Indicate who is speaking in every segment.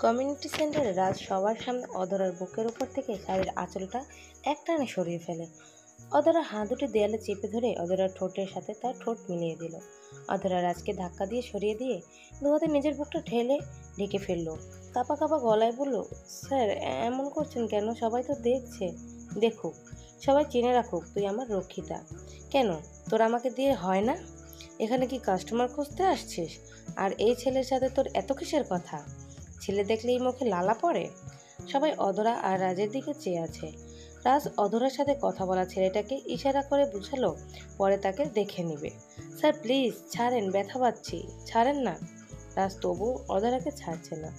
Speaker 1: Community সেন্টারে রাজ সবার সামনে অধরার বুকের উপর থেকে শাড়ির আঁচলটা একটানে সরিয়ে ফেলে। অধরা হাত দুটি দেয়ালে চেপে ধরে অধরার ঠোঁটের সাথে তার ঠোঁট মিলিয়ে দিল। অধরা রাজকে ধাক্কা দিয়ে সরিয়ে দিয়ে দুহাতে নিজের বুকটা ঠেলে ঢেকে ফেললো। কাঁপা কাঁপা গলায় বলল, স্যার এমন করছেন কেন? সবাই তো দেখছে। দেখুক, সবাই চিনে রাখুক তুই আমার রক্ষিতা। কেন তোর আমাকে দিয়ে হয় না? এখানে কি কাস্টমার খুঁজতে আসছিস? আর এই ছেলের সাথে তোর এত কিসের কথা? ছেলে দেখলেই মুখে লালা পড়ে। সবাই অধরা আর রাজের দিকে চেয়ে আছে। রাজ অধরার সাথে কথা বলা ছেলেটাকে ইশারা করে বুঝালো পরে তাকে দেখে নিবে। স্যার প্লিজ ছাড়েন, ব্যথা পাচ্ছি, ছাড়েন না। রাজ তবু অধরাকে ছাড়ছে না।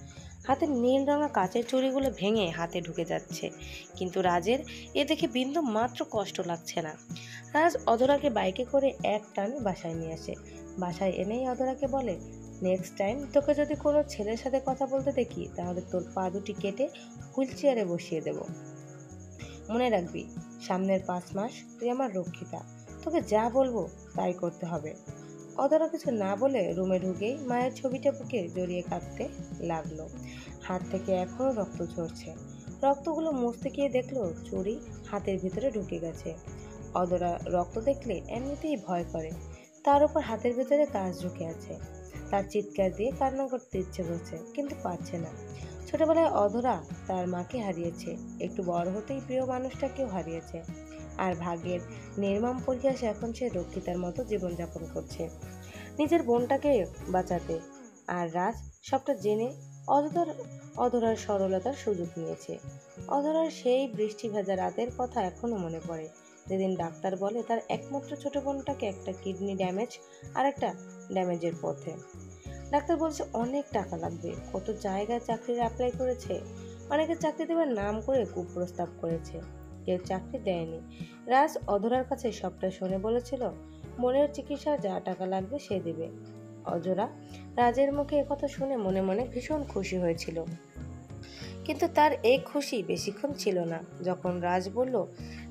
Speaker 1: হাতের নীল রঙা কাচের চুড়িগুলো ভেঙে হাতে ঢুকে যাচ্ছে, কিন্তু রাজের এ দেখে বিন্দু মাত্র কষ্ট লাগছে না। রাজ অধরাকে বাইকে করে এক টানে বাসায় নিয়ে আসে। বাসায় এনেই অধরাকে বলে, নেক্সট টাইম তোকে যদি কোনো ছেলের সাথে কথা বলতে দেখি তাহলে তোর পা দুটি কেটে হুইল চেয়ারে বসিয়ে দেব। মনে রাখবি, সামনের 5 মাস তুই আমার রক্ষিতা। তোকে যা বলবো তাই করতে হবে। অধরা কিছু না বলে রুমে ঢুকেই মায়ের ছবিটা বুকে জড়িয়ে কাঁদতে লাগলো। হাত থেকে এখনো রক্ত ঝরছে। রক্তগুলো মুছতে গিয়ে দেখলো চুড়ি হাতের ভিতরে ঢুকে গেছে। অধরা রক্ত দেখলে এমনিতেই ভয় করে, তার উপর হাতের ভিতরে কাঁচ ঢুকে আছে। তার চিৎকার দিয়ে কান্না করতে ইচ্ছে করছে, কিন্তু পারছে না। ছোটবেলায় অধরা তার মাকে হারিয়েছে, একটু বড় হতেই প্রিয় মানুষটাকেও হারিয়েছে। আর ভাগ্যের নির্মম পরিহাসে এখন সে রক্ষিতার মতো জীবনযাপন করছে নিজের বোনটাকে বাঁচাতে। আর রাজ সবটা জেনে অধরার সরলতার সুযোগ নিয়েছে। অধরার সেই বৃষ্টি ভেজা রাতের কথা এখনো মনে পড়ে, যেদিন ডাক্তার বলে তার একমাত্র ছোট বোনটাকে একটা কিডনি ড্যামেজ আর একটা ড্যামেজের পথে। ডাক্তার বলছে অনেক টাকা লাগবে, কত জায়গায় চাকরির অ্যাপ্লাই করেছে, অনেকে চাকরি দেওয়ার নাম করে কুপ্রস্তাব করেছে, কেউ চাকরি দেয়নি। রাজ অধরার কাছে সবটা শুনে বলেছিল মনের চিকিৎসা যা টাকা লাগবে সে দেবে। অধরা রাজের মুখে একথা শুনে মনে মনে ভীষণ খুশি হয়েছিল, কিন্তু তার এই খুশি বেশিক্ষণ ছিল না। যখন রাজ বলল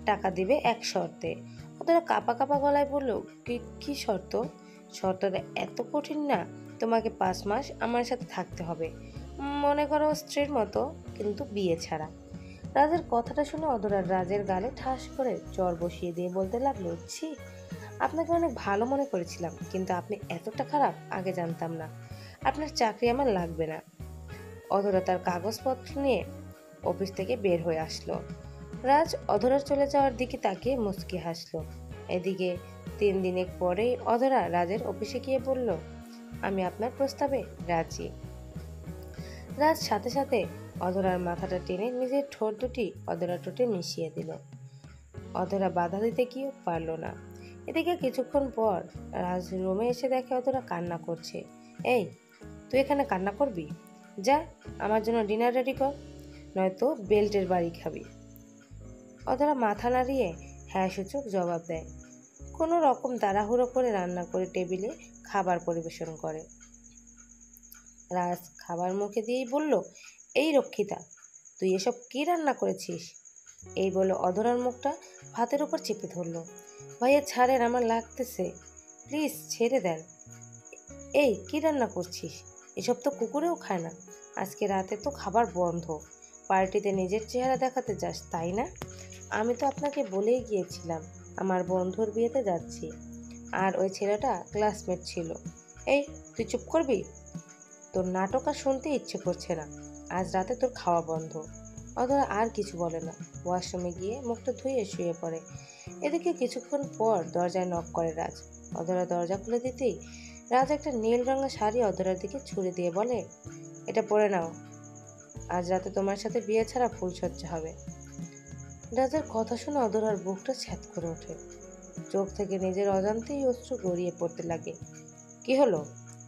Speaker 1: টাকা দিবে এক শর্তে, অধরা কাঁপা কাঁপা গলায় বলল, কি শর্ত? শর্তটা এত কঠিন না, তোমাকে 5 মাস আমার সাথে থাকতে হবে, মনে করো স্ত্রীর মতো, কিন্তু বিয়ে ছাড়া। রাজের কথাটা শুনে অধরা রাজের গালে ঠাস করে চর বসিয়ে দিয়ে বলতে লাগলো, ছি, আপনাকে অনেক ভালো মনে করেছিলাম, কিন্তু আপনি এতটা খারাপ আগে জানতাম না। আপনার চাকরি আমার লাগবে না। অধরা তার কাগজপত্র নিয়ে অফিস থেকে বের হয়ে আসলো। রাজ অধরার চলে যাওয়ার দিকে তাকিয়ে মুচকি হাসলো। এদিকে 3 দিনের পরেই অধরা রাজের অফিসে গিয়ে বলল, আমি আপনার প্রস্তাবে রাজি। রাজ সাথে সাথে অধরার মাথাটা টেনে নিজের ঠোঁট দুটি অধরার ঠোঁটে মিশিয়ে দিল। অধরা বাধা দিতে গিয়েও পারল না। এদিকে কিছুক্ষণ পর রাজ রুমে এসে দেখে অধরা কান্না করছে। এই, তুই এখানে কান্না করবি? যা আমার জন্য ডিনার রেডি কর, নয়তো বেল্টের বাড়ি খাবি। অধরা মাথা নাড়িয়ে হ্যাঁ সূচক জবাব দেয়। কোনো রকম তাড়াহুড়ো করে রান্না করে টেবিলে খাবার পরিবেশন করে। রাজ খাবার মুখে দিয়েই বলল, এই রক্ষিতা, তুই এসব কি রান্না করেছিস? এই বলে অধরার মুখটা ভাতের উপর চেপে ধরল। ভাইয়া ছাড়েন, আমার লাগতেছে, প্লিজ ছেড়ে দেন। এই কি রান্না করছিস? এসব তো কুকুরেও খায় না। আজকে রাতে তো খাবার বন্ধ। পার্টিতে নিজের চেহারা দেখাতে যাস, তাই না? আমি তো আপনাকে বলেই গিয়েছিলাম আমার বন্ধুর বিয়েতে যাচ্ছি, আর ওই ছেলেটা ক্লাসমেট ছিল। এই, তুই চুপ করবি? তোর নাটক আর শুনতে ইচ্ছে করছে না। আজ রাতে তোর খাওয়া বন্ধ। অধরা আর কিছু বলে না, ওয়াশরুমে গিয়ে মুখটা ধুয়ে শুয়ে পড়ে। এদিকে কিছুক্ষণ পর দরজায় নক করে রাজ। অধরা দরজা খুলে দিতেই রাজ একটা নীল রঙা শাড়ি অধরার দিকে ছুড়ে দিয়ে বলে, এটা পরে নাও, আজ রাতে তোমার সাথে বিয়ে ছাড়া ফুলসজ্জা হবে। রাজের কথা শুনে অধরার বুকটা ছ্যাদ করে ওঠে, চোখ থেকে নিজের অজান্তেই অশ্রু গড়িয়ে পড়তে লাগে। কি হলো?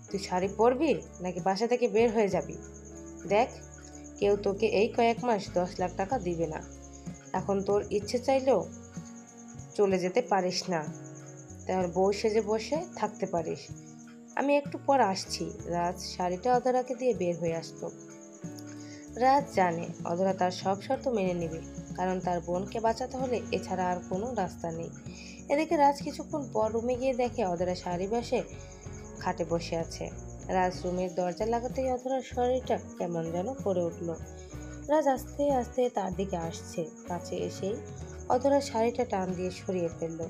Speaker 1: তুই শাড়ি পরবি নাকি বাসা থেকে বের হয়ে যাবি? দেখ, কেউ তোকে এই কয়েক মাস 10 লাখ টাকা দিবে না। এখন তোর ইচ্ছে চাইলেও চলে যেতে পারিস না, তার বউ সেজে বসে থাকতে পারিস। আমি একটু পর আসছি। রাজ শাড়িটা অধরাকে দিয়ে বের হয়ে আসলো। রাজ জানে অধরা তার সব শর্ত মেনে নেবে, কারণ তার বোনকে বাঁচাতে হলে এছাড়া আর কোনো রাস্তা নেই। এদিকে রাজ কিছুক্ষণ পর রুমে গিয়ে দেখে অধরা শাড়ি বাসে খাটে বসে আছে। রাজ রুমের দরজা লাগাতেই অধরার শরীরটা কেমন যেন করে উঠল। রাজ আস্তে আস্তে তার দিকে আসছে। কাছে এসেই অধরার শাড়িটা টান দিয়ে সরিয়ে ফেলল।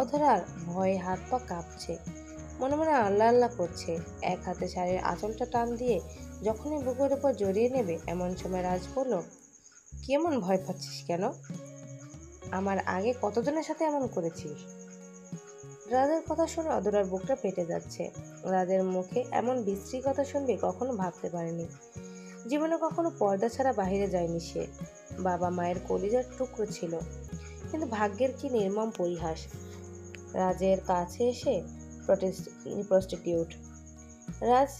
Speaker 1: অধরার ভয়ে হাত পা কাঁপছে, মনে মনে আল্লাহ আল্লাহ করছে। এক হাতে শাড়ির আঁচলটা টান দিয়ে যখনই বুকের উপর জড়িয়ে নেবে এমন সময় রাজ বলল, কেমন ভয় পাচ্ছিস কেন? আমার আগে কতজনের সাথে এমন করেছিস? রাজের কথা শুনে অধরার বুকটা ফেটে যাচ্ছে। রাজের মুখে এমন বিশ্রী কথা শুনবে কখনো ভাবতে পারেনি। জীবনে কখনো পর্দা ছাড়া বাইরে যায়নি সে। বাবা মায়ের কলিজার টুকরো ছিল, কিন্তু ভাগ্যের কি নির্মম পরিহাস। রাজের কাছে এসে প্রস্টিটিউট। রাজ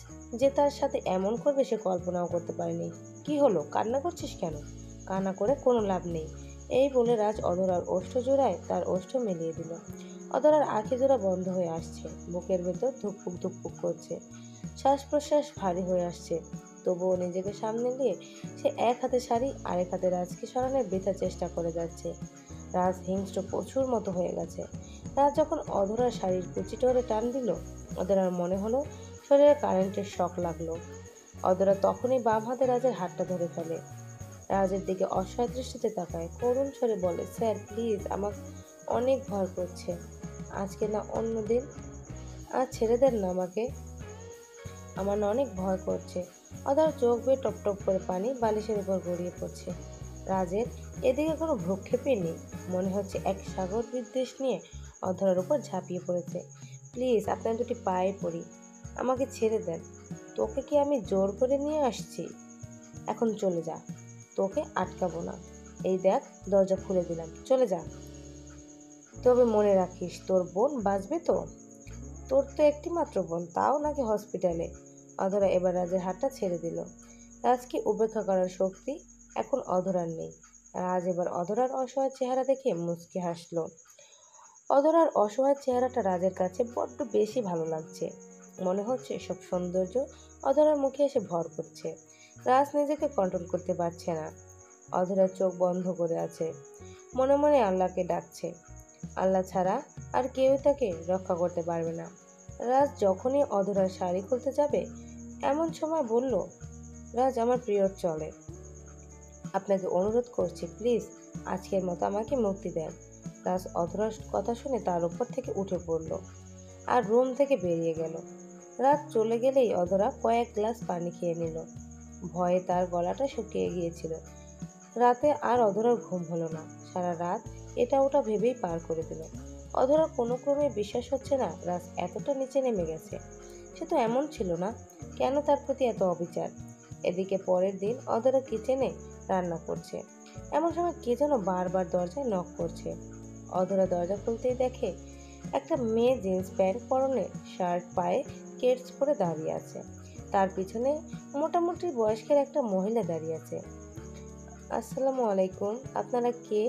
Speaker 1: যে তার সাথে এমন করবে সে কল্পনাও করতে পারেনি। কি হলো, কান্না করছিস কেন? কান্না করে কোনো লাভ নেই, এই বলে রাজ অধরার ওষ্ঠ জোড়ায় তার ওষ্ঠ মিলিয়ে দিল। অধরার আঁখি জোড়া বন্ধ হয়ে আসছে, বুকের ভেতর ধুকপুক ধুকপুক করছে, শ্বাস প্রশ্বাস ভারী হয়ে আসছে। তবুও নিজেকে সামনে নিয়ে সে এক হাতে শাড়ি আরেক হাতে রাজকে সরানোর বৃথা চেষ্টা করে যাচ্ছে। রাজ হিংস্র প্রচুর মতো হয়ে গেছে। রাজ যখন অধরার শাড়ির কুচি ধরে টান দিল, অধরার মনে হলো শরীরে কারেন্টের শক লাগলো। অধরা তখনই বাম হাতে রাজের হাতটা ধরে ফেলে। রাজের দিকে অসহায় দৃষ্টিতে তাকায়, করুণ স্বরে বলে, স্যার প্লিজ, আমার অনেক ভয় করছে। আজকে না অন্য দিন, আজ ছেড়ে দেন না আমাকে, আমার না অনেক ভয় করছে। অধরার চোখ বেয়ে টপ টপ করে পানি বালিশের উপর গড়িয়ে পড়ছে। রাজের এদিকে কোনো ভ্রুক্ষেপই নেই, মনে হচ্ছে এক সাগর বিদ্বেষ নিয়ে অধরার উপর ঝাঁপিয়ে পড়েছে। প্লিজ, আপনার দুটি পায়ে পড়ি, আমাকে ছেড়ে দেন। তোকে কি আমি জোর করে নিয়ে আসছি? এখন চলে যা, তোকে আটকাবো না। এই দেখ, দরজা খুলে দিলাম, চলে যা। তবে মনে রাখিস, তোর বোন বাঁচবে তো? তোর তো একটি মাত্র বোন, তাও নাকি হসপিটালে। অধরা এবার রাজের হাতটা ছেড়ে দিল। রাজকে উপেক্ষা করার শক্তি এখন অধরার নেই। রাজ এবার অধরার অসহায় চেহারা দেখে মুচকি হাসলো। অধরার অসহায় চেহারাটা রাজের কাছে বড্ড বেশি ভালো লাগছে। মনে হচ্ছে সব সৌন্দর্য অধরার মুখে এসে ভর করছে। রাজ নিজেকে কন্ট্রোল করতে পারছে না। অধরার চোখ বন্ধ করে আছে, মনে মনে আল্লাহকে ডাকছে। আল্লাহ ছাড়া আর কেউ তাকে রক্ষা করতে পারবে না। রাজ যখনই অধরার শাড়ি খুলতে যাবে এমন সময় বলল, রাজ, আমার পিরিয়ড চলে, আপনাকে অনুরোধ করছি প্লিজ আজকের মতো আমাকে মুক্তি দেন। রাজ অধরার কথা শুনে তার উপর থেকে উঠে পড়ল আর রুম থেকে বেরিয়ে গেল। রাত চলে গেলেই অধরা কয়েক গ্লাস পানি খেয়ে নিল। ভয়ে তার গলাটা শুকিয়ে গিয়েছিল। রাতে আর অধরার ঘুম হলো না। সারা রাত এটা ওটা ভেবেই পার করে দিল। অধরা কোনো ক্রমে বিশ্বাস হচ্ছে না রাজ এতটা নিচে নেমে গেছে। সে তো এমন ছিল না, কেন তার প্রতি এত অবিচার? এদিকে পরের দিন অধরা কিচেনে রান্না করছে। এমন সময় কে যেন বারবার দরজায় নক করছে। অধরা দরজা খুলতেই দেখে একটা মেয়ে জিন্স প্যান্ট পরনে, শার্ট পায়ে কেটস পরে দাঁড়িয়ে আছে। তার পিছনে মোটামুটি বয়স্কের একটা মহিলা দাঁড়িয়ে আছে। আসসালামু আলাইকুম, আপনারা কে?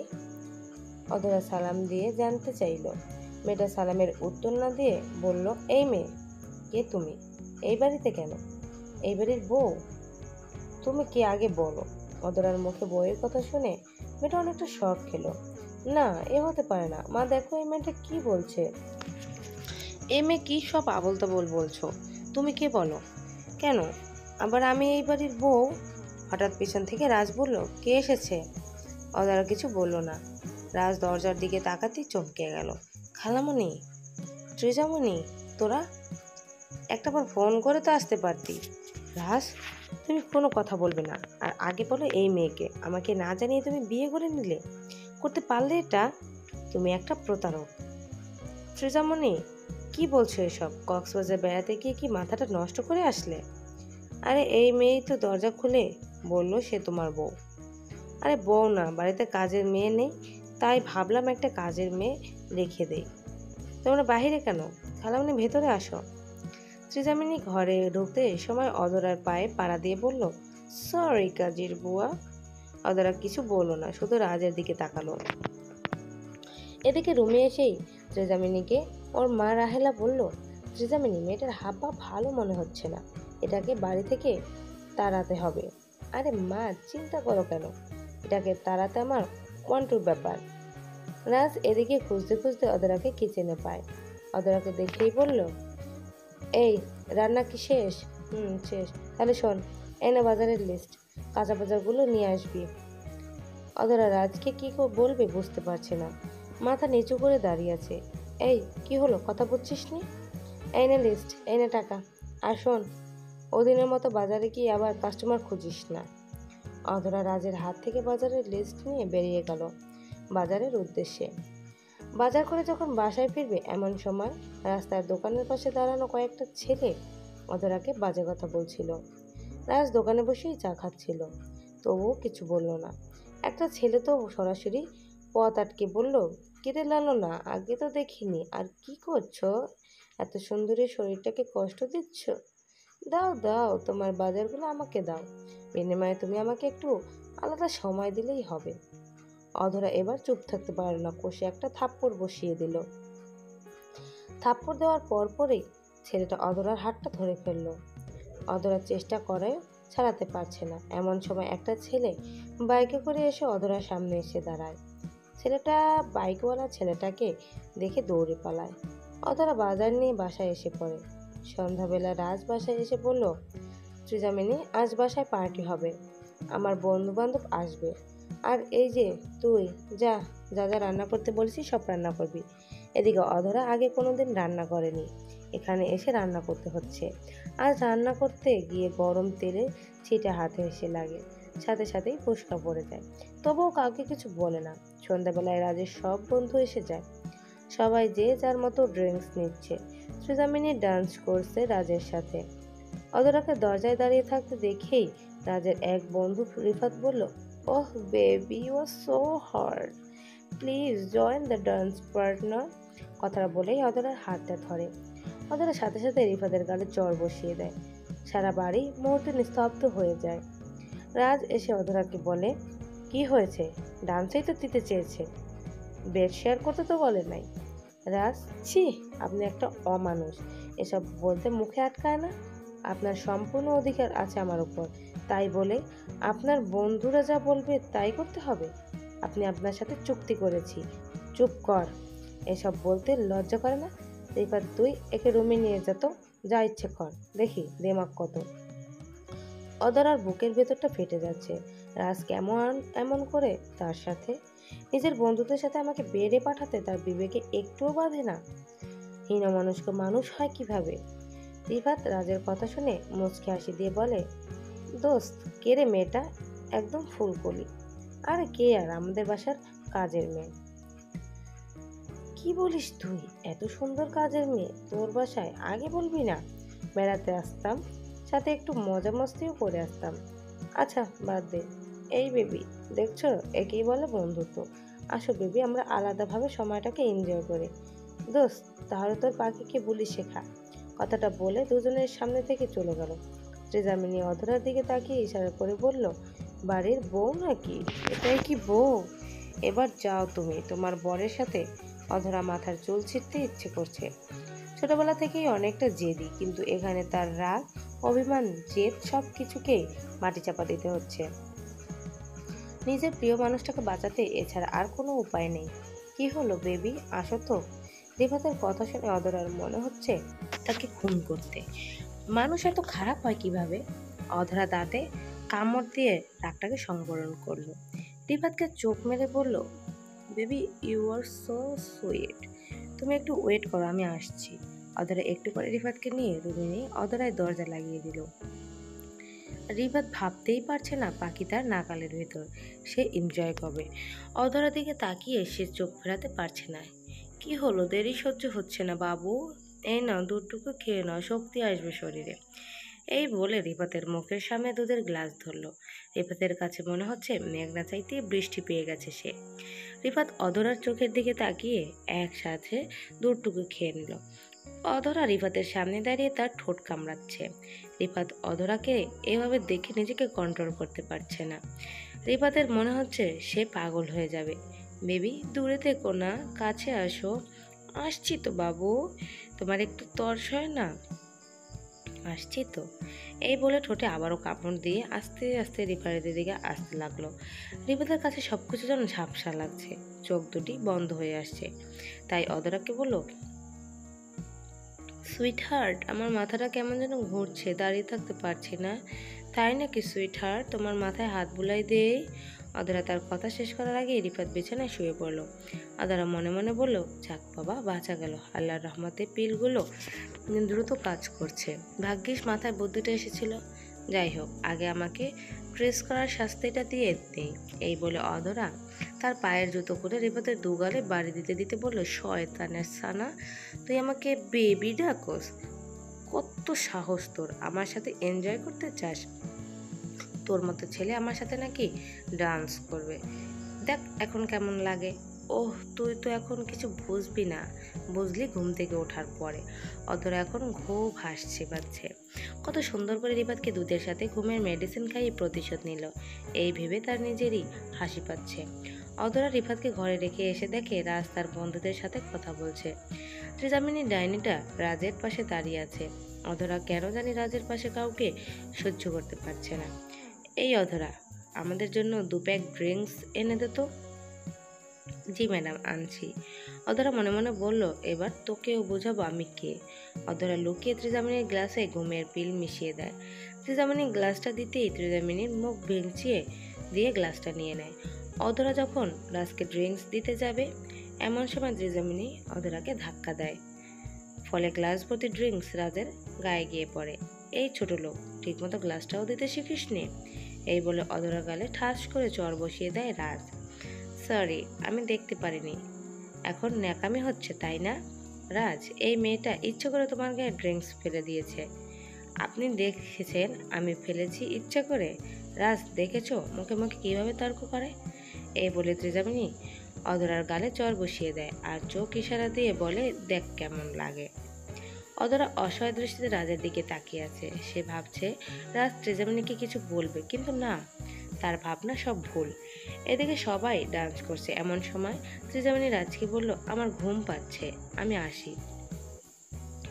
Speaker 1: অধরা সালাম দিয়ে জানতে চাইল। মেয়েটা সালামের উত্তর না দিয়ে বলল, এই মেয়ে, কে তুমি? এই বাড়িতে কেন? এই বাড়ির বউ? তুমি কে আগে বলো। অধরার মুখে বউয়ের কথা শুনে মেয়েটা অনেকটা শক খেলো। না, এ হতে পারে না, মা দেখো এই মেয়েটা কি বলছে। এ মেয়ে কি সব আবোল তাবোল বলছো? তুমি কে বলো? কেন আবার আমি এই বাড়ির বউ? হঠাৎ পিছন থেকে রাজ বলল, কে এসেছে? অধরা কিছু বলল না। রাজ দরজার দিকে তাকাতেই চমকে গেল। খালামণি, ত্রিজামণি, তোরা একটাবার ফোন করে তো আসতে পারতি। রাজ, তুমি কোনো কথা বলবে না, আর আগে বলো এই মেয়েকে আমাকে না জানিয়ে তুমি বিয়ে করে নিলে? করতে পারলে এটা? তুমি একটা প্রতারক। ত্রিজামণি, কি বলছো এসব? কক্সবাজার বেড়াতে গিয়ে কি মাথাটা নষ্ট করে আসলে? আরে এই মেয়েই তো দরজা খুলে বললো সে তোমার বউ। আরে বউ না, বাড়িতে কাজের মেয়ে নেই, তাই ভাবলাম একটা কাজের মেয়ে রেখে দেই। তোমরা বাহিরে কেন? খালামণি ভেতরে আসো। ত্রিজামিনী ঘরে ঢুকতে সময় অধরার পায়ে পাড়া দিয়ে বলল, সরি কাজের বুয়া। অধরা কিছু বলল না, শুধু রাজের দিকে তাকালো। এদিকে রুমে এসেই ত্রিজামিনীকে ওর মা রাহেলা বলল, ত্রিজামিনী, মেয়েটার হাব্বা ভালো মনে হচ্ছে না, এটাকে বাড়ি থেকে তাড়াতে হবে। আরে মা, চিন্তা করো কেন, এটাকে তাড়াতে আমার ওয়ান্টুর ব্যাপার। রাজ এদিকে খুঁজতে খুঁজতে অধরাকে কিচেনে পায়। অধরাকে দেখেই বলল, এই, রান্না কি শেষ? শেষ। তাহলে শোন, এনে বাজারের লিস্ট, কাঁচা বাজারগুলো নিয়ে আসবি। অধরা রাজকে কি বলবে বুঝতে পারছে না, মাথা নিচু করে দাঁড়িয়ে আছে। এই, কি হলো, কথা বলছিস নি? এই নে লিস্ট, এই নে টাকা। আর শোন, ওদিনের মতো বাজারে গিয়ে আবার কাস্টমার খুঁজিস না। অধরা রাজের হাত থেকে বাজারের লিস্ট নিয়ে বেরিয়ে গেল বাজারের উদ্দেশ্যে। বাজার করে যখন বাসায় ফিরবে এমন সময় রাস্তার দোকানের পাশে দাঁড়ানো কয়েকটা ছেলে অধরাকে বাজে কথা বলছিল। রাজ দোকানে বসেই চা খাচ্ছিল, তবুও কিছু বলল না। একটা ছেলে তো সরাসরি পথ আটকে বলল, কিরে লালো না, আগে তো দেখিনি, আর কি করছো? এত সুন্দরী শরীরটাকে কষ্ট দিচ্ছ? দাও দাও, তোমার বাজারগুলো আমাকে দাও, বিনিময়ে তুমি আমাকে একটু আলাদা সময় দিলেই হবে। অধরা এবার চুপ থাকতে পারল না, কষে একটা থাপ্পড় বসিয়ে দিল। থাপ্পড় দেওয়ার পরপরই ছেলেটা অধরার হাতটা ধরে ফেলল। অধরার চেষ্টা করে ছাড়াতে পারছে না। এমন সময় একটা ছেলে বাইকে করে এসে অধরার সামনে এসে দাঁড়ায়। ছেলেটা বাইকওয়ালা ছেলেটাকে দেখে দৌড়ে পালায়। অধরা বাজার নিয়ে বাসায় এসে পড়ে। সন্ধ্যাবেলা রাজ বাসায় এসে বলল, সৃজামিনী, আজ বাসায় পার্টি হবে, আমার বন্ধু বান্ধব আসবে। আর এই যে তুই, যা যা যা রান্না করতে বলছি সব রান্না করবি। এদিকে অধরা আগে কোনোদিন রান্না করেনি, এখানে এসে রান্না করতে হচ্ছে। আজ রান্না করতে গিয়ে গরম তেলে ছিটা হাতে এসে লাগে, সাথে সাথেই ফুসকা পড়ে যায়। তবুও কাউকে কিছু বলে না। সন্ধ্যাবেলায় রাজের সব বন্ধু এসে যায়, সবাই যে যার মতো ড্রিঙ্কস নিচ্ছে। সৃজামিনী ডান্স করছে রাজের সাথে। অধরাকে দরজায় দাঁড়িয়ে থাকতে দেখেই রাজের এক বন্ধু রিফাত বলল, oh baby, you are so hot, please join the dance partner. কথাটা বলেই অধরার হাতটা ধরে। অধরার সাথে সাথে রিফাতের গালে চর বসিয়ে দেয়। সারা বাড়ি মুহূর্তে নিস্তব্ধ হয়ে যায়। রাজ এসে অধরাকে বলে, কি হয়েছে? ডান্সেই তো দিতে চেয়েছে, বেড শেয়ার করতে তো বলে নাই। রাজ, ছি, আপনি একটা অমানুষ, এসব বলতে মুখে আটকায় না। আপনার সম্পূর্ণ অধিকার আছে আমার উপর, তাই বলে আপনার বন্ধুরা যা বলবে তাই করতে হবে? আপনি আপনার সাথে চুক্তি করেছি। চুপ কর, এসব বলতে লজ্জা করে না? রিফাত, তুই একে রুমে নিয়ে যেত, যা ইচ্ছে কর, দেখি দেমাগ কত। অধরার বুকের ভেতরটা ফেটে যাচ্ছে। রাজ কেমন এমন করে তার সাথে? নিজের বন্ধুদের সাথে আমাকে বেড়ে পাঠাতে তার বিবেকে একটুও বাধে না? হীনমনস্ক মানুষ হয় কিভাবে? রিফাত রাজের কথা শুনে মুচকি হাসি দিয়ে বলে, দোস্ত, কে রে মেয়েটা? একদম ফুলকলি। আরে কে আর, আমাদের বাসার কাজের মেয়ে। কি বলিস তুই? এত সুন্দর কাজের মেয়ে তোর বাসায়? আগে বলবি না? বেড়াতে আসতাম, সাথে একটু মজা মস্তিও করে আসতাম। আচ্ছা বাদ দে। এই বেবি, দেখছো, একেই বলে বন্ধুত্ব। আসো বেবি, আমরা আলাদাভাবে সময়টাকে এনজয় করি। দোস্ত, তাহলে তোর পাখিকে বুলি শেখা। কথাটা বলে দুজনের সামনে থেকে চলে গেল। সৃজামিনী অধরার দিকে তাকিয়ে ইশারা করে বলল, বাড়ির বউ নাকি? এটাই কি বউ? এবার যাও তুমি তোমার বরের সাথে। অধরা মাথার চুল ছিঁড়তে ইচ্ছে করছে। ছোটবেলা থেকেই অনেকটা জেদি, কিন্তু এখানে তার রাগ, অভিমান, জেদ সব কিছুকেই মাটি চাপা দিতে হচ্ছে। নিজের প্রিয় মানুষটাকে বাঁচাতে এছাড়া আর কোনো উপায় নেই। কি হলো বেবি, আসো তো। রিফাতের কথা শুনে অধরার মনে হচ্ছে তাকে খুন করতে। মানুষ এত খারাপ হয় কিভাবে? অধরা দাঁতে কামড় দিয়ে রাগটাকে সংবরণ করলো। রিফাতকে চোখ মেরে বলল, baby, you are so sweet, তুমি একটু ওয়েট করো, আমি আসছি। অধরা একটু পরে রিফাতকে নিয়ে রুমে নিয়ে অধরায় দরজা লাগিয়ে দিল। রিফাত ভাবতেই পারছে না পাখি তার নাকালের ভেতর, সে এনজয় করবে। অধরা দিকে তাকিয়ে সে চোখ ফেরাতে পারছে না। কি হলো, দেরি সহ্য হচ্ছে না বাবু? এই নাও, দুধটুকু খেয়ে নাও, শক্তি আসবে শরীরে। এই বলে রিফাতের মুখের সামনে দুধের গ্লাস ধরল। রিফাতের কাছে মনে হচ্ছে মেঘনা চাইতে বৃষ্টি পেয়ে গেছে সে। রিফাত অধরার চোখের দিকে তাকিয়ে একসাথে দুধটুকু খেয়ে নিল। অধরা রিফাতের সামনে দাঁড়িয়ে তার ঠোঁট কামড়াচ্ছে। রিফাত অধরাকে এভাবে দেখে নিজেকে কন্ট্রোল করতে পারছে না। রিফাতের মনে হচ্ছে সে পাগল হয়ে যাবে। বেবি, দূরে থেকো না, কাছে আসো। আসছি তো বাবু, তোমার একটু তর্স হয় না? আসছি তো। এই বলে ঠোঁটে আবারও কামড় দিয়ে আস্তে আস্তে রিফাতের দিকে আসতে লাগলো। রিফাতের কাছে সবকিছু যেন ঝাপসা লাগছে, চোখ দুটি বন্ধ হয়ে আসছে। তাই অধরাকে বলল, সুইট হার্ট, আমার মাথাটা কেমন যেন ঘুরছে, দাঁড়িয়ে থাকতে পারছি না। তাই নাকি সুইট হার্ট, তোমার মাথায় হাত বুলাই দেই। আদরা তার কথা শেষ করার আগে রিফাত বিছানায় শুয়ে পড়ল। আদরা মনে মনে বলল, যাক বাবা, বাঁচা গেল। আল্লাহর রহমতে পিলগুলো দ্রুত কাজ করছে। ভাগ্যিস মাথায় বুদ্ধিটা এসেছিল। যাই হোক, আগে আমাকে ট্রেস করার শাস্তিটা দিয়ে নেই। এই বলে অধরা তার পায়ের জুতো করে রিফাতের দুগালে বাড়ি দিতে দিতে বলল, শয়তানের সানা, তুই আমাকে বেবি ডাকস? কত সাহস তোর! আমার সাথে এনজয় করতে চাস? তোর মতো ছেলে আমার সাথে নাকি ডান্স করবে? দেখ এখন কেমন লাগে। ওহ, তুই তো এখন কিছু বুঝবি না, বুঝলি ঘুম থেকে ওঠার পরে। অধরা এখন খুব হাসছে পাচ্ছে। কত সুন্দর করে রিপাতকে দুধের সাথে ঘুমের মেডিসিন খাইয়ে প্রতিশোধ নিল, এই ভেবে তার নিজেরই হাসি পাচ্ছে। অধরা রিফাতকে ঘরে রেখে এসে দেখে রাজ তার বন্ধুদের সাথে কথা বলছে। ত্রিজামিনী ডাইনিটা রাজের পাশে দাঁড়িয়ে আছে। অধরা কেন জানি রাজের পাশে কাউকে সহ্য করতে পারছে না। এই অধরা, আমাদের জন্য 2 প্যাক ড্রিঙ্কস এনে দে তো। জি ম্যাডাম, আনছি। অধরা মনে মনে বলল, এবার তোকেও বোঝাবো আমি কে। অধরা লুকিয়ে ত্রিজামিনীর গ্লাসে ঘুমের পিল মিশিয়ে দেয়। ত্রিজামিনী গ্লাসটা দিতেই ত্রিজামিনীর মুখ ভেঙচিয়ে দিয়ে গ্লাসটা নিয়ে নেয়। অধরা যখন রাজকে ড্রিঙ্কস দিতে যাবে, এমন সময় ত্রিজামিনী অধরাকে ধাক্কা দেয়। ফলে গ্লাস ভর্তি ড্রিঙ্কস রাজের গায়ে গিয়ে পড়ে। এই ছোট লোক, ঠিকমতো গ্লাসটাও দিতে শিখিসনি? এই বলে অধরার গালে ঠাস করে চর বসিয়ে দেয় রাজ। সরি, আমি দেখতে পারিনি। এখন ন্যাকামি হচ্ছে তাই না? রাজ, এই মেয়েটা ইচ্ছে করে তোমার গায়ে ড্রিঙ্কস ফেলে দিয়েছে। আপনি দেখেছেন আমি ফেলেছি ইচ্ছে করে? রাজ, দেখেছো মুখে মুখে কিভাবে তর্ক করে? এই বলে ত্রিজামিনী অধরার গালে চর বসিয়ে দেয় আর চোখ ইশারা দিয়ে বলে, দেখ কেমন লাগে। অধরা অসহায় দৃষ্টিতে রাজের দিকে তাকিয়ে আছে। সে ভাবছে রাজ ত্রিজামিনীকে কিছু বলবে, কিন্তু না, তার ভাবনা সব ভুল। এদিকে সবাই ডান্স করছে। এমন সময় ত্রিজামিনী রাজকে বলল, আমার ঘুম পাচ্ছে, আমি আসি।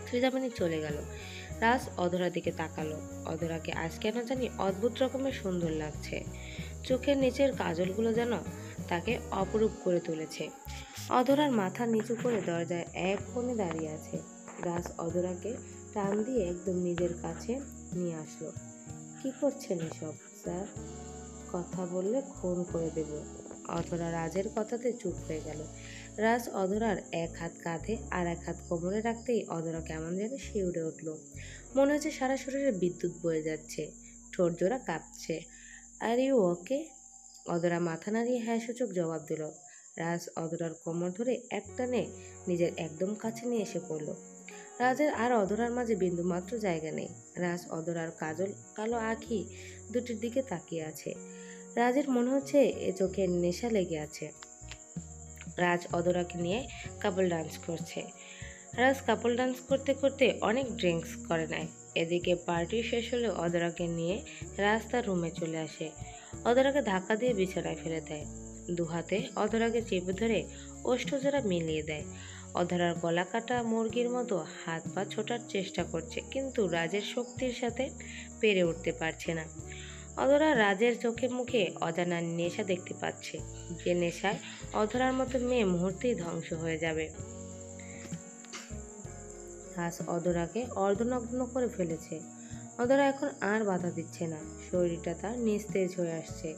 Speaker 1: ত্রিজামিনী চলে গেল। রাজ অধরার দিকে তাকালো। অধরাকে আজ কেন জানি অদ্ভুত রকমের সুন্দর লাগছে। চোখের নিচের কাজলগুলো যেন তাকে অপরূপ করে তুলেছে। অধরার মাথা নিচু করে দরজায় এক কোণে দাঁড়িয়ে আছে। রাজ অধরাকে টান দিয়ে একদম নিজের কাছে নিয়ে আসলো। কি করছেন এসব স্যার? কথা বললে খুন করে দেব। অধরা রাজের কথাতে চুপ হয়ে গেল। রাজ অধরার এক হাত কাঁধে আর এক হাত কোমরে রাখতেই অধরা কেমন যেন শিউরে উঠল। মনে হচ্ছে সারা শরীরে বিদ্যুৎ বয়ে যাচ্ছে, ঠোঁট জোড়া কাঁপছে। Are you okay? অধরা মাথা নাড়িয়ে হ্যাঁ সূচক জবাব দিল। রাজ অধরার কোমর ধরে একটানে নিজের একদম কাছে নিয়ে এসে পড়ল। রাজের আর অধরার মাঝে বিন্দুমাত্র জায়গা নেই। রাজ অধরার কাজল কালো আঁখি দুটির দিকে তাকিয়ে আছে। রাজের মনে হচ্ছে এ চোখে নেশা লেগে আছে। রাজ অধরাকে নিয়ে কাপল ডান্স করছে। রাজ কাপল ডান্স করতে করতে অনেক ড্রিঙ্কস করে নেয়। এদিকে পার্টি শেষ হলে অধরাকে নিয়ে রাজ তার রুমে চলে আসে। অধরাকে ধাক্কা দিয়ে বিছানায় ফেলে দেয়। দুহাতে অধরাকে চেপে ধরে ওষ্ঠজোড়া মিলিয়ে দেয়। অধরার গলা কাটা মুরগির মতো হাত পা ছোটার চেষ্টা করছে, কিন্তু রাজের শক্তির সাথে পেরে উঠতে পারছে না। অধরা রাজের চোখে মুখে অজানা নেশা দেখতে পাচ্ছে, যে নেশায় অধরার মতো মেয়ে মুহূর্তেই ধ্বংস হয়ে যাবে। রাজ অধরাকে অর্ধনগ্ন করে ফেলেছে। অধরা এখন আর বাধা দিচ্ছে না, শরীরটা তার নিস্তেজ হয়ে আসছে।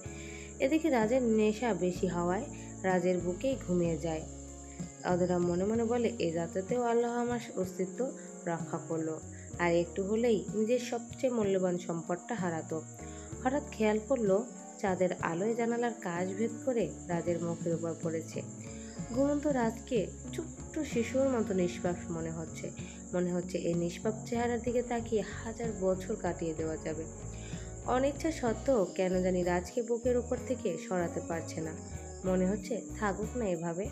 Speaker 1: এদিকে রাজের নেশা বেশি হওয়ায় রাজের বুকেই ঘুমিয়ে যায়। অধরা মনে মনে বলে, এ যাত্রাতেও আল্লাহ আমার অস্তিত্ব রক্ষা করলো, আর একটু হলেই নিজের সবচেয়ে মূল্যবান সম্পদটা হারাতো। হঠাৎ খেয়াল করলো চাঁদের আলোয় জানালার কাচ ভেদ করে রাজের মুখের উপর পড়েছে। ঘুমন্ত রাজকে ছোট্ট শিশুর মতো নিষ্পাপ মনে হচ্ছে এই নিষ্পাপ চেহারার দিকে তাকিয়ে 1000 বছর কাটিয়ে দেওয়া যাবে। অনিচ্ছা সত্ত্বেও কেন জানি রাজকে বুকের উপর থেকে সরাতে পারছে না। মনে হচ্ছে থাকুক না এভাবে।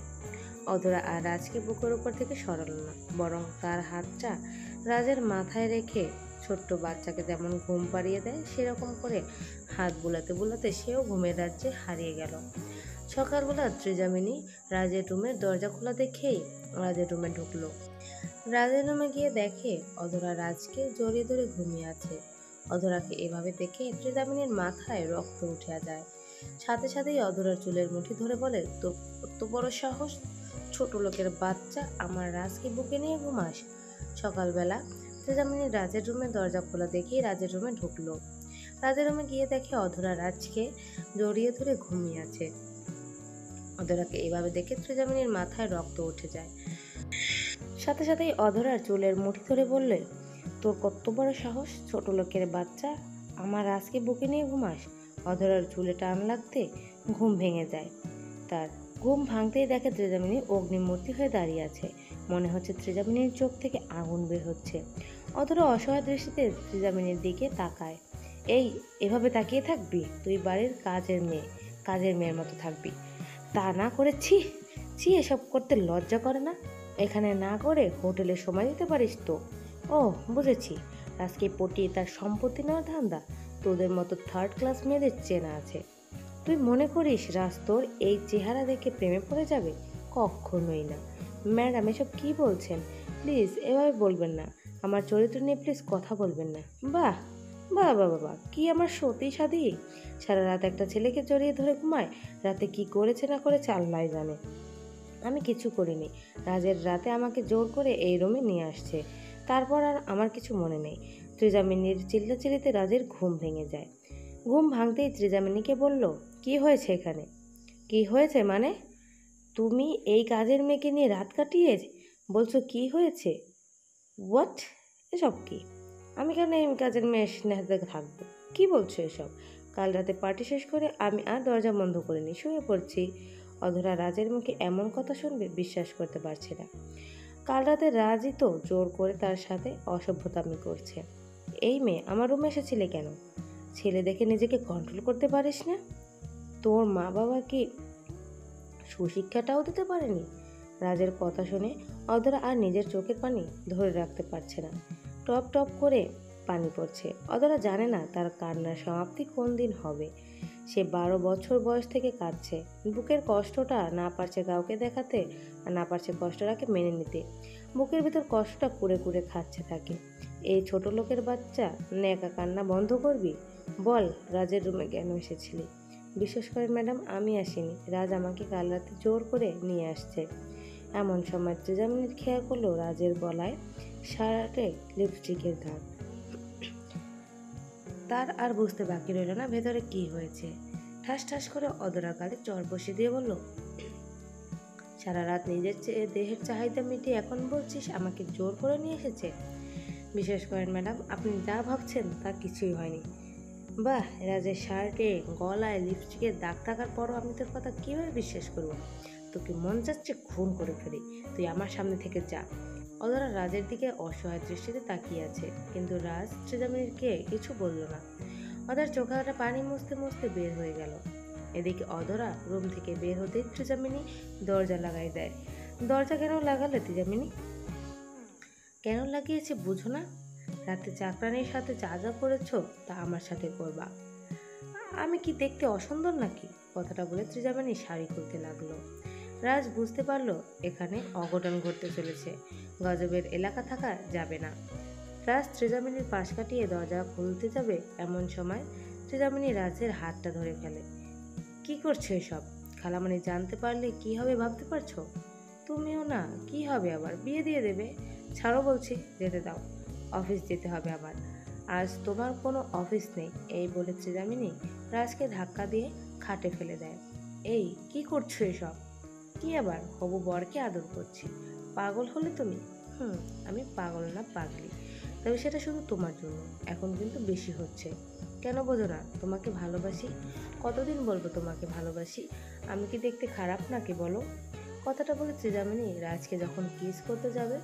Speaker 1: অধরা আর রাজকে বুকের উপর থেকে সরালো না, বরং তার হাতটা রাজের মাথায় রেখে ছোট্ট বাচ্চাকে যেমন ঘুম পাড়িয়ে দেয় সেরকম করে হাত বুলাতে বুলাতে সেও ঘুমের রাজ্যে হারিয়ে গেল। সকালবেলা ত্রিজামিনী রাজের রুমের দরজা খোলা দেখেই রাজের রুমে ঢুকলো। রাজের রুমে গিয়ে দেখে অধরা রাজকে জড়িয়ে ধরে ঘুমিয়ে আছে। অধরাকে এভাবে দেখে ত্রিজামিনীর মাথায় রক্ত উঠে যায়। সাথে সাথেই অধরার চুলের মুঠি ধরে বলে, তোর কত বড় সাহস! ছোট লোকের বাচ্চা, আমার রাজকে বুকে নিয়ে ঘুমাস? সকালবেলা তেজামিনী রাজের রুমে দরজা খোলা দেখেই রাজের রুমে ঢুকলো। রাজের রুমে গিয়ে দেখে অধরা রাজকে জড়িয়ে ধরে ঘুমিয়ে আছে। অধরাকে এভাবে দেখে তেজামিনীর মাথায় রক্ত উঠে যায়। সাথে সাথেই অধরার চুলের মুঠি ধরে বললে, তোর কত বড় সাহস, ছোট লোকের বাচ্চা, আমার রাজকে বুকে নিয়ে ঘুমাস। অধরার চুলে টান লাগতে ঘুম ভেঙে যায় তার। ঘুম ভাঙতেই দেখে তেজামিনী অগ্নিমূর্তি হয়ে দাঁড়িয়ে আছে। মনে হচ্ছে তেজামিনীর চোখ থেকে আগুন বের হচ্ছে। অধরা অসহায় দৃষ্টিতে তেজামিনীর দিকে তাকায়। এই, এভাবে তাকিয়ে থাকবি? তুই বাড়ির কাজের মেয়ের মতো থাকবি, তা না করে ছি ছি, এসব করতে লজ্জা করে না? এখানে না করে হোটেলে সময় দিতে পারিস তো। ও, বুঝেছি, আজকে পটিয়ে তার সম্পত্তি নেওয়ার ধান্দা। তোদের মতো থার্ড ক্লাস মেয়েদের চেনা আছে। তুই মনে করিস রাজ তোর এই চেহারা দেখে প্রেমে পড়ে যাবে? কখনোই না। ম্যাডাম, এসব কি বলছেন? প্লিজ এভাবে বলবেন না। আমার চরিত্র নিয়ে প্লিজ কথা বলবেন না। বাহ বাহ বাহ বাবা, কি আমার সতী সাধী! সারা রাত একটা ছেলেকে জড়িয়ে ধরে ঘুমায়। রাতে কি করেছে না করেছে আল্লাহই জানে। আমি কিছু করিনি। রাজের রাতে আমাকে জোর করে এই রুমে নিয়ে আসছে। তারপর আর আমার কিছু মনে নেই। ত্রিজামিনীর চিল্লাচিল্লিতে রাজের ঘুম ভেঙে যায়। ঘুম ভাঙতেই ত্রিজামিনীকে বলল, কি হয়েছে এখানে? কি হয়েছে মানে? তুমি এই কাজের মেয়েকে নিয়ে রাত কাটিয়ে বলছো কি হয়েছে? হোয়াট? এসব কি? আমি কেন এই কাজের মেয়ের সাথে থাকবো? কি বলছো এসব? কাল রাতে পার্টি শেষ করে আমি আর দরজা বন্ধ করিনি, শুয়ে পড়ছি। অধরা রাজের মুখে এমন কথা শুনবে বিশ্বাস করতে পারছে না। কাল রাতে রাজই তো জোর করে তার সাথে অসভ্যতামি করছে। এই মেয়ে, আমার রুমে এসেছিলে কেন? ছেলে দেখে নিজেকে কন্ট্রোল করতে পারিস না? তোর মা বাবা কি সুশিক্ষাটাও দিতে পারেনি? রাজের কথা শুনে অধরা আর নিজের চোখের পানি ধরে রাখতে পারছে না। টপ টপ করে পানি পড়ছে। অধরা জানে না তার কান্নার সমাপ্তি কোন দিন হবে। সে 12 বছর বয়স থেকে কাঁদছে। বুকের কষ্টটা না পারছে কাউকে দেখাতে, আর না পারছে কষ্টটাকে মেনে নিতে। বুকের ভিতর কষ্টটা কুড়ে কুড়ে খাচ্ছে তাকে। এই ছোট লোকের বাচ্চা, ন্যাকা কান্না বন্ধ করবি? বল, রাজের রুমে কেন এসেছিলি? বিশেষ করে ম্যাডাম, আমি আসিনি। রাজ আমাকে কাল রাতে জোর করে নিয়ে আসছে। এমন সময় তেজামিনীর খেয়াল করলো রাজের গলায় শার্টে লিপস্টিকের দাগ। তার আর বুঝতে বাকি রইল না ভেতরে কি হয়েছে। ঠাস ঠাস করে অধরা গালে চর বসিয়ে দিয়ে বলল, সারা রাত নিজের দেহের চাহিদা মিটিয়ে এখন বলছিস আমাকে জোর করে নিয়ে এসেছে? বিশেষ করেন ম্যাডাম, আপনি যা ভাবছেন তা কিছুই হয়নি। বাহ, রাজের শার্টে গলায় লিপস্টিকের দাগ থাকার পরও আমি তোর কথা কীভাবে বিশ্বাস করবো? তোকে মন যাচ্ছে খুন করে ফেলি। তুই আমার সামনে থেকে যা। অধরা রাজের দিকে অসহায় দৃষ্টিতে তাকিয়ে আছে, কিন্তু রাজ তেজামিনীকে কিছু বলল না। অধরার চোখে পানি মুছতে মুছতে বের হয়ে গেল। এদিকে অধরা রুম থেকে বের হতে তেজামিনী দরজা লাগাই দেয়। দরজা কেন লাগালে তেজামিনী? কেন লাগিয়েছে বুঝো না? রাতে চাকরানির সাথে যা যা করেছো তা আমার সাথে করবা। আমি কি দেখতে অসুন্দর নাকি? কথাটা বলে ত্রিজামিনী শাড়ি খুলতে লাগলো। রাজ বুঝতে পারলো এখানে অঘটন ঘটতে চলেছে। গজবের এলাকা থাকা যাবে না। রাজ ত্রিজামিনীর পাশ কাটিয়ে দরজা খুলতে যাবে, এমন সময় ত্রিজামিনী রাজের হাতটা ধরে ফেলে। কি করছো এসব? খালামণি জানতে পারলে কি হবে ভাবতে পারছো? তুমিও না, কি হবে আবার? বিয়ে দিয়ে দেবে। ছাড়ো বলছি, যেতে দাও। অফিস যেতে হবে আবার। আজ তোমার কোনো অফিস নেই। এই বলে ত্রিজামিনী রাজকে ধাক্কা দিয়ে খাটে ফেলে দেয়। এই, কি করছো এসব? কি আবার? হবু বরকে আদর করছি। পাগল হলে তুমি? আমি পাগল না, পাগলি। তবে সেটা শুধু তোমার জন্য। এখন কিন্তু বেশি হচ্ছে। কেন বোঝো না? তোমাকে ভালোবাসি। কতদিন বলবো তোমাকে ভালোবাসি? আমি কি দেখতে খারাপ নাকি বলো? কথাটা বলে ত্রিজামিনী রাজকে যখন কিস করতে যাবে,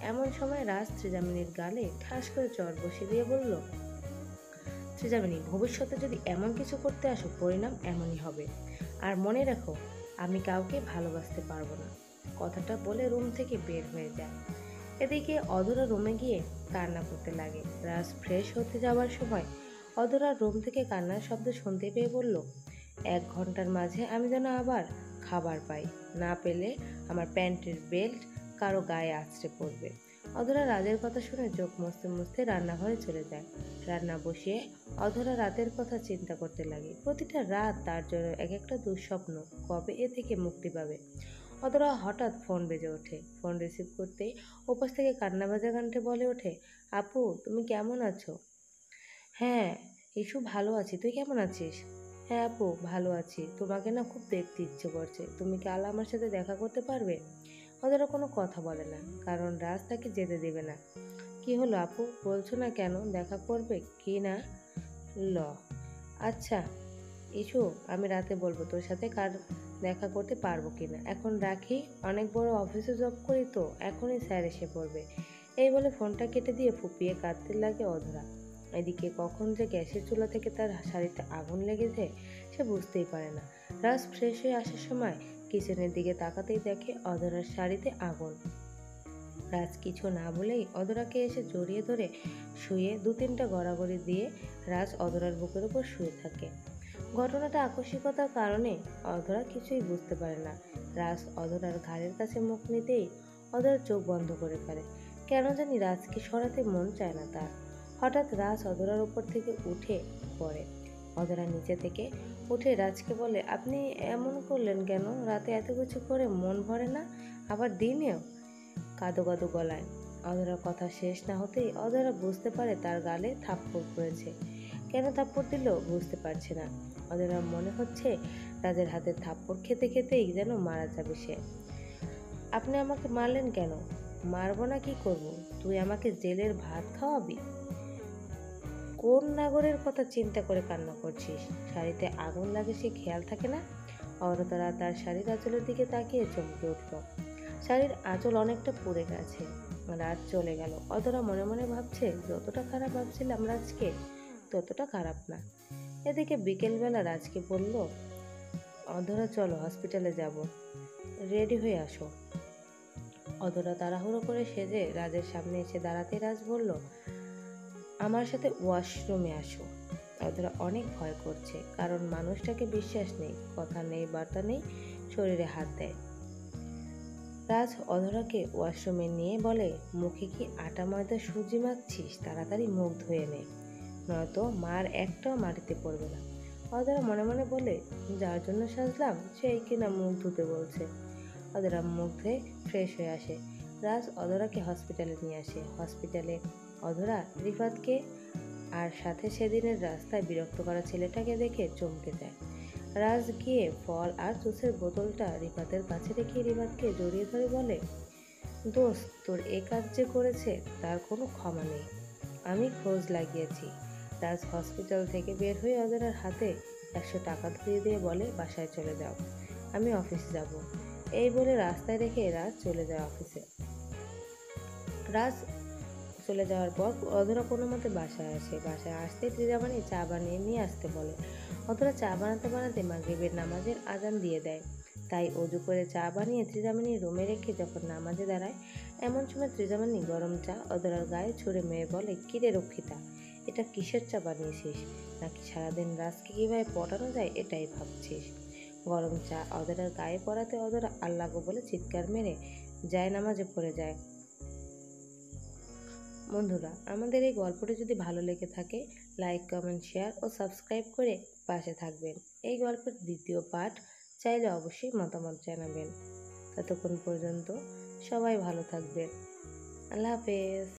Speaker 1: এমন সময় রাজ ত্রিজামিনীর গালে ঠাস করে চর বসিয়ে দিয়ে বলল, ত্রিজামিনী, ভবিষ্যতে যদি এমন কিছু করতে আসো পরিণাম এমনই হবে। আর মনে রাখো, আমি কাউকে ভালোবাসতে পারবো না। কথাটা বলে রুম থেকে বের হয়ে যায়। এদিকে অধরা রুমে গিয়ে কান্না করতে লাগে। রাজ ফ্রেশ হতে যাওয়ার সময় অধরা রুম থেকে কান্নার শব্দ শুনতে পেয়ে বলল, 1 ঘন্টার মাঝে আমি যেন আবার খাবার পাই, না পেলে আমার প্যান্টের বেল্ট কারো গায়ে আছড়ে পড়বে। অধরা রাজের কথা শুনে চোখ মুছতে মুছতে রান্নাঘরে চলে যায়। রান্না বসিয়ে অধরা রাতের কথা চিন্তা করতে লাগে। প্রতিটা রাত তার জন্য এক একটা দুঃস্বপ্ন। কবে এ থেকে মুক্তি পাবে? অধরা হঠাৎ ফোন বেজে ওঠে। ফোন রিসিভ করতেই ওপাশ থেকে কান্না ভেজা কণ্ঠে বলে ওঠে, আপু তুমি কেমন আছো? হ্যাঁ, ইস্যু ভালো আছি, তুই কেমন আছিস? হ্যাঁ আপু, ভালো আছি। তোমাকে না খুব দেখতে ইচ্ছে করছে, তুমি কাল আমার সাথে দেখা করতে পারবে? অধরা কোনো কথা বলে না, কারণ রাজ তাকে যেতে দেবে না। কি হলো আপু, বলছো না কেন? দেখা করবে কি না? ল আচ্ছা ইসু, আমি রাতে বলবো তোর সাথে কার দেখা করতে পারবো কিনা। এখন রাখি, অনেক বড় অফিসে জব করি তো, এখনই স্যার এসে পড়বে। এই বলে ফোনটা কেটে দিয়ে ফুপিয়ে কাঁদতে লাগে অধরা। এদিকে কখন যে গ্যাসের চুলা থেকে তার শাড়িতে আগুন লেগেছে সে বুঝতেই পারে না। রাজ ফ্রেশ হয়ে আসার সময় কিচেনের দিকে তাকাতেই দেখে অধরার শাড়িতে আগুন। রাজ কিছু না বলেই অধরাকে এসে জড়িয়ে ধরে শুয়ে দু তিনটা গড়াগড়ি দিয়ে রাজ অধরার বুকের উপর শুয়ে থাকে। ঘটনাটা আকস্মিকতার কারণে অধরা কিছুই বুঝতে পারে না। রাজ অধরার ঘাড়ের কাছে মুখ নিতেই অধরা চোখ বন্ধ করে ফেলে। কেন জানি রাজকে সরাতে মন চায় না তার। হঠাৎ রাজ অধরার উপর থেকে উঠে পড়ে। অধরা নিচে থেকে উঠে রাজকে বলে, আপনি এমন করলেন কেন? রাতে এত কিছু করে মন ভরে না, আবার দিনেও? কাঁদো কাঁদো গলায় অধরার কথা শেষ না হতেই অধরা বুঝতে পারে তার গালে থাপ্পড় পড়েছে। কেন থাপ্পড় দিল বুঝতে পারছে না। অধরার মনে হচ্ছে রাজের হাতে থাপ্পড় খেতে খেতেই যেন মারা যাবে সে। আপনি আমাকে মারলেন কেন? মারবো না, কি করব? তুই আমাকে জেলের ভাত খাওয়াবি? কোন নাগরের কথা চিন্তা করে কান্না করছিস? শাড়িতে আগুন লাগে সে খেয়াল থাকে না? অরতারা তার শাড়ির আঁচলের দিকে তাকিয়ে চমকে উঠল। শাড়ির আঁচল অনেকটা পুড়ে গেছে। রাত চলে গেল। অধরা মনে মনে ভাবছে, যতটা খারাপ ভাবছিলাম রাজকে, ততটা খারাপ না। এদিকে বিকেলবেলা রাজকে বলল, অধরা চলো হসপিটালে যাব, রেডি হয়ে আসো। অধরা তাড়াহুড়ো করে সেজে রাজের সামনে এসে দাঁড়াতে রাজ বলল, আমার সাথে ওয়াশরুমে আসো। অধরা অনেক ভয় করছে, কারণ মানুষটাকে বিশ্বাস নেই, কথা নেই, বার্তা নেই, শরীরে হাত দেয়। রাজ অধরাকে ওয়াশরুমে নিয়ে বলে, মুখে কি আটা ময়দা সুজি মাখছিস? তাড়াতাড়ি মুখ ধুয়ে নে, নয়তো মার একটাও মাটিতে পড়বে না। অধরা মনে মনে বলে, যার জন্য সাজলাম সেই কিনা মুখ ধুতে বলছে। অধরা মুখ ধুয়ে ফ্রেশ হয়ে আসে। রাজ অধরাকে হসপিটালে নিয়ে আসে। হসপিটালে অধরা রিফাতকে আর সাথে সেদিনের রাস্তায় বিরক্ত করা ছেলেটাকে দেখে চমকে যায়। রাজ গিয়ে ফল আর জুসের বোতলটা রিফাতের কাছে রেখে রিফাতকে জড়িয়ে ধরে বলে, দোস্ত, তোর এ কাজ যে করেছে তার কোনো ক্ষমা নেই। আমি খোঁজ লাগিয়েছি। রাজ হসপিটাল থেকে বের হয়ে অধরার হাতে 100 টাকা ধরিয়ে দিয়ে বলে, বাসায় চলে যাও, আমি অফিসে যাব। এই বলে রাস্তায় রেখে রাজ চলে যায় অফিসে। রাজ চলে যাওয়ার পর অধরা কোনো মতে বাসায় আসে। বাসায় আসতে ত্রিজামানি চা বানিয়ে নিয়ে আসতে বলে। অধরা চা বানাতে বানাতে মাগরিবের নামাজের আজান দিয়ে দেয়। তাই অজু করে চা বানিয়ে ত্রিজামানি রুমে রেখে যখন নামাজে দাঁড়ায়, এমন সময় ত্রিজামানি গরম চা অধরার গায়ে ছুঁড়ে মেরে বলে, কিরে রক্ষিতা, এটা কিসের চা বানিয়েছিস? নাকি সারাদিন রাজকে কীভাবে পটানো যায় এটাই ভাবছিস? গরম চা অধরার গায়ে পড়াতে অধরা আল্লাহ গো বলে চিৎকার মেরে যায় নামাজে পড়ে যায়। বন্ধুরা, আমাদের এই গল্পটি যদি ভালো লেগে থাকে, লাইক, কমেন্ট, শেয়ার ও সাবস্ক্রাইব করে পাশে থাকবেন। এই গল্পের দ্বিতীয় পার্ট চাইলে অবশ্যই মতামত জানাবেন। ততক্ষণ পর্যন্ত সবাই ভালো থাকবেন। আল্লাহ হাফেজ।